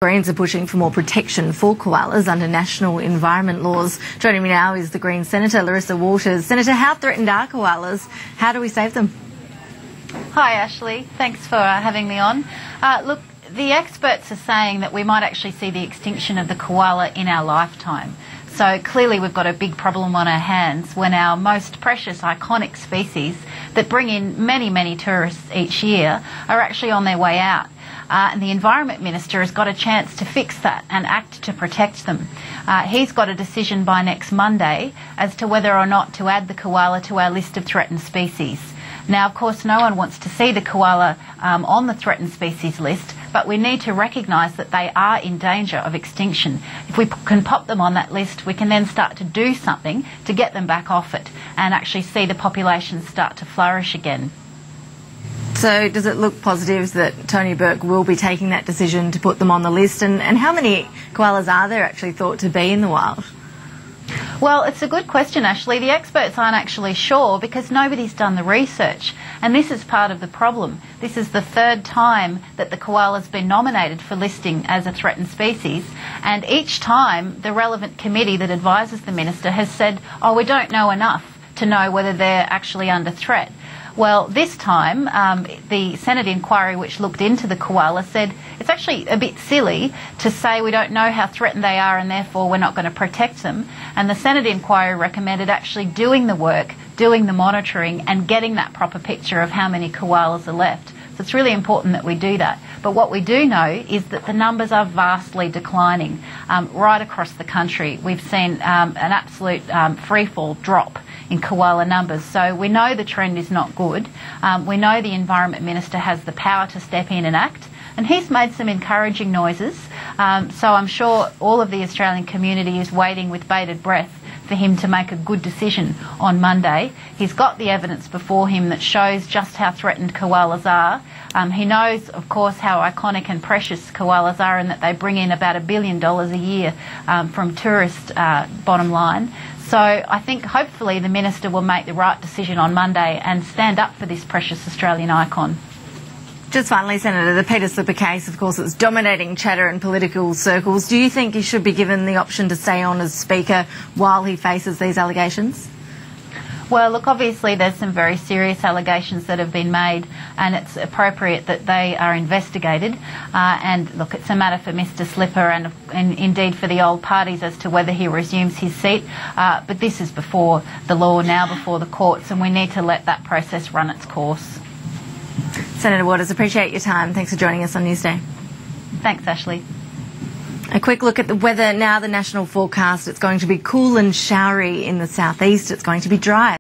Greens are pushing for more protection for koalas under national environment laws. Joining me now is the Green Senator, Larissa Waters. Senator, how threatened are koalas? How do we save them? Hi Ashleigh, thanks for having me on. Look, the experts are saying that we might actually see the extinction of the koala in our lifetime. So clearly we've got a big problem on our hands when our most precious, iconic species that bring in many tourists each year are actually on their way out. And the Environment Minister has got a chance to fix that and act to protect them. He's got a decision by next Monday as to whether or not to add the koala to our list of threatened species. Now, of course, no one wants to see the koala on the threatened species list, but we need to recognise that they are in danger of extinction. If we can pop them on that list, we can then start to do something to get them back off it and actually see the population start to flourish again. So does it look positive that Tony Burke will be taking that decision to put them on the list? And how many koalas are there actually thought to be in the wild? Well, it's a good question, Ashleigh. The experts aren't actually sure because nobody's done the research. And this is part of the problem. This is the third time that the koala's been nominated for listing as a threatened species. And each time the relevant committee that advises the minister has said, oh, we don't know enough to know whether they're actually under threat. Well, this time, the Senate inquiry which looked into the koala said it's actually a bit silly to say we don't know how threatened they are and therefore we're not going to protect them. And the Senate inquiry recommended actually doing the work, doing the monitoring and getting that proper picture of how many koalas are left. So it's really important that we do that. But what we do know is that the numbers are vastly declining right across the country. We've seen an absolute freefall drop in koala numbers. So we know the trend is not good. We know the Environment Minister has the power to step in and act. And he's made some encouraging noises. So I'm sure all of the Australian community is waiting with bated breath for him to make a good decision on Monday. He's got the evidence before him that shows just how threatened koalas are. He knows, of course, how iconic and precious koalas are and that they bring in about $1 billion a year from tourist bottom line. So I think hopefully the Minister will make the right decision on Monday and stand up for this precious Australian icon. Just finally, Senator, the Peter Slipper case, of course, it's dominating chatter in political circles. Do you think he should be given the option to stay on as Speaker while he faces these allegations? Well, look, obviously there's some very serious allegations that have been made and it's appropriate that they are investigated. And look, it's a matter for Mr Slipper and indeed for the old parties as to whether he resumes his seat. But this is before the law, now before the courts, and we need to let that process run its course. Senator Waters, appreciate your time. Thanks for joining us on Newsday. Thanks, Ashleigh. A quick look at the weather now. The national forecast, it's going to be cool and showery in the southeast. It's going to be dry.